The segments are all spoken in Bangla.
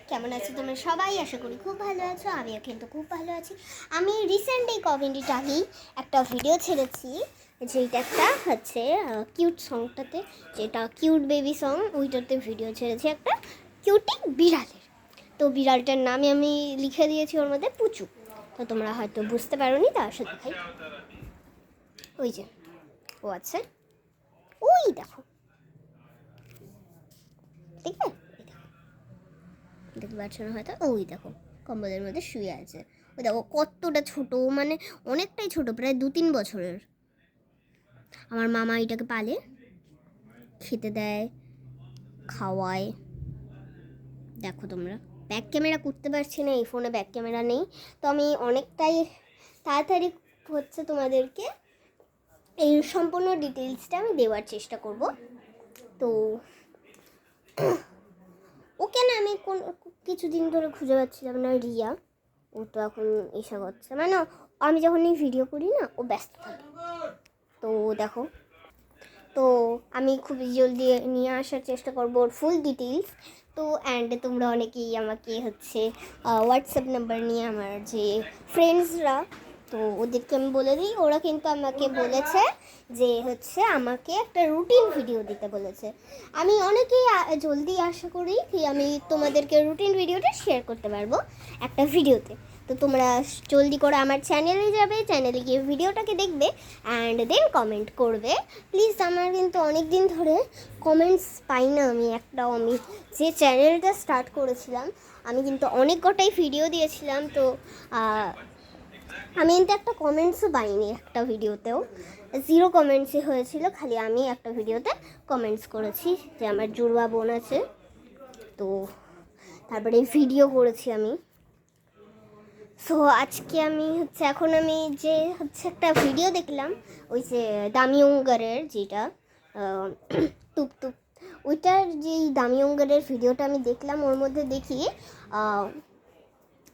কেমন আছো তোমরা সবাই? আশা করি খুব ভালো আছো। আমিও কিন্তু খুব ভালো আছি। আমি রিসেন্টলি কমিউনিটি আগেই একটা ভিডিও ছেড়েছি, যেটা একটা হচ্ছে কিউট সংটাতে, যেটা কিউট বেবি সং, ওইটাতে ভিডিও ছেড়েছি একটা কিউটি বিড়ালের। তো বিড়ালটার নামে আমি লিখে দিয়েছি ওর মধ্যে পুচু। তো তোমরা হয়তো বুঝতে পারোনি, তার সাথে দেখাই। ওই যে ও আছে, ওই দেখো, দেখবে? দেখতে পাচ্ছ না হয়তো, ওই দেখো কম্বলের মধ্যে শুয়ে আছে। ওই দেখো কতটা ছোট, মানে অনেকটাই ছোট, প্রায় 2-3 বছরের। আমার মামা এটাকে পালে, খেতে দেয়, খাওয়ায়। দেখো তোমরা, ব্যাক ক্যামেরা করতে পারছি না, এই ফোনে ব্যাক ক্যামেরা নেই। তো আমি অনেকটাই তাড়াতাড়ি হচ্ছে তোমাদেরকে এই সম্পূর্ণ ডিটেলসটা আমি দেওয়ার চেষ্টা করব। তো ওকে না আমি কিছুদিন ধরে খুঁজে পাচ্ছিলাম না, রিয়া। ও তো এখন এসে করছে, মানে আমি যখন এই ভিডিও করি না ও ব্যস্ত থাকে। তো দেখো, তো আমি খুব জলদি নিয়ে আসার চেষ্টা করবো ওর ফুল ডিটেলস। তো অ্যান্ড তোমরা অনেকেই আমাকে হচ্ছে হোয়াটসঅ্যাপ নাম্বার নিয়ে, আমার যে ফ্রেন্ডসরা, তো ওদেরকে আমি বলে দিই। ওরা কিন্তু আমাকে বলেছে যে হচ্ছে আমাকে একটা রুটিন ভিডিও দিতে বলেছে। আমি অনেকেই জলদি আশা করি কি আমি তোমাদেরকে রুটিন ভিডিওটা শেয়ার করতে পারবো একটা ভিডিওতে। তো তোমরা জলদি করে আমার চ্যানেলে যাবে, চ্যানেলে গিয়ে ভিডিওটাকে দেখবে অ্যান্ড দেন কমেন্ট করবে প্লিজ। আমার কিন্তু অনেক দিন ধরে কমেন্টস পাই না আমি একটাও। আমি যে চ্যানেলটা স্টার্ট করেছিলাম, আমি কিন্তু অনেক কটাই ভিডিও দিয়েছিলাম, তো আমি কিন্তু একটা কমেন্টসও পাইনি একটা ভিডিওতেও। 0 কমেন্টসই হয়েছিল, খালি আমি একটা ভিডিওতে কমেন্টস করেছি যে আমার জুড়বা বোন আছে। তো তারপরে ভিডিও করেছি আমি। সো আজকে আমি হচ্ছে এখন আমি যে হচ্ছে একটা ভিডিও দেখলাম, ওই যে দামিয়ঙ্গারের যেটা টুপ টুপ, ওইটার যেই দামিয়ঙ্গারের ভিডিওটা আমি দেখলাম, ওর মধ্যে দেখি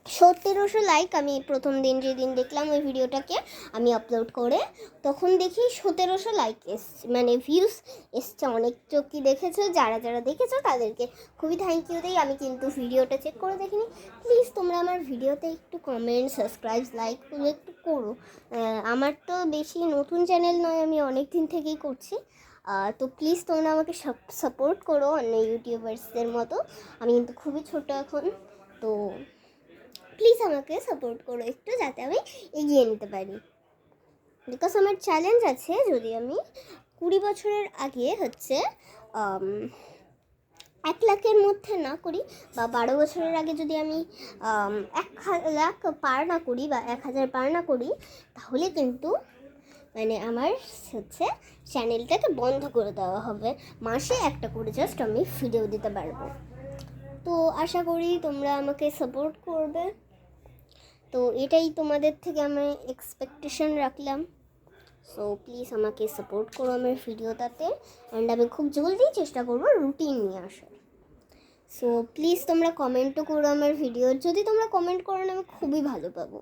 1700 লাইক। আমি প্রথম দিন যেদিন দেখলাম ওই ভিডিওটাকে আমি আপলোড করে, তখন দেখি 1700 লাইক এসছে, মানে ভিউস এসছে। অনেক চোখই দেখেছো, যারা যারা দেখেছো তাদেরকে খুবই থ্যাংক ইউ দিই। আমি কিন্তু ভিডিওটা চেক করে দেখিনি। প্লিজ তোমরা আমার ভিডিওতে একটু কমেন্ট, সাবস্ক্রাইব, লাইক একটু করো। আমার তো বেশি নতুন চ্যানেল নয়, আমি অনেক দিন থেকেই করছি। তো প্লিজ তোমরা আমাকে সাপোর্ট করো অন্য ইউটিউবার্সদের মতো। আমি কিন্তু খুবই ছোট এখন, তো প্লিজ আমাকে সাপোর্ট করো একটু, যাতে আমি এগিয়ে নিতে পারি। বিকজ আমার চ্যালেঞ্জ আছে, যদি আমি 20 বছরের আগে হচ্ছে 1 লাখের মধ্যে না করি, বা 12 বছরের আগে যদি আমি 1 লাখ পার না করি বা 1000 পার না করি, তাহলে কিন্তু মানে আমার হচ্ছে চ্যানেলটাকে বন্ধ করে দেওয়া হবে। মাসে একটা করে জাস্ট আমি ভিডিও দিতে পারবো। তো আশা করি তোমরা আমাকে সাপোর্ট করবে। তো এটাই তোমাদের থেকে আমি এক্সপেকটেশন রাখলাম। সো প্লিজ আমাকে সাপোর্ট করো আমার ভিডিওটাতে, অ্যান্ড আমি খুব জলদি চেষ্টা করবো রুটিন নিয়ে আসার। সো প্লিজ তোমরা কমেন্টও করো আমার ভিডিও, যদি তোমরা কমেন্ট করো না আমি খুবই ভালো পাবো।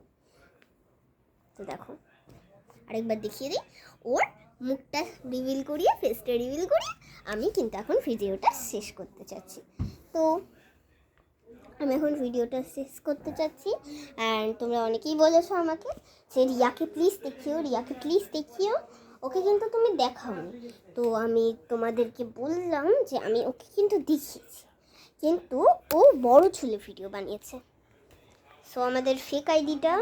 তো দেখো আরেকবার দেখিয়ে দিই, ওর মুখটা রিভিল করিয়ে, ফেসটা রিভিল করিয়ে আমি কিন্তু এখন ভিডিওটা শেষ করতে চাচ্ছি। তো আমি এখন ভিডিওটা শেষ করতে চাচ্ছি। অ্যান্ড তোমরা অনেকেই বলেছো আমাকে যে রিয়াকে প্লিজ দেখিও, রিয়াকে প্লিজ দেখিও। ওকে কিন্তু তুমি দেখাওনি। তো আমি তোমাদেরকে বললাম যে আমি ওকে কিন্তু দেখিয়েছি, কিন্তু ও বড় ছেলে ভিডিও বানিয়েছে। সো আমাদের ফেক আইডিটা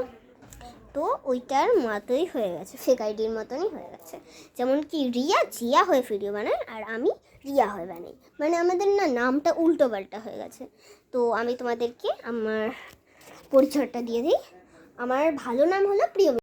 তো ওইটার মতোই হয়ে গেছে, ফেক আইডির মতনই হয়ে গেছে। যেমন কি রিয়া জিয়া হয়ে ভিডিও বানায়, আর আমি রিয়া হয়ে বানাই, মানে আমাদের না নামটা উল্টো পাল্টা হয়ে গেছে। তো আমি তোমাদেরকে আমার পরিচয়টা দিয়ে দিই। আমার ভালো নাম হলো প্রিয়।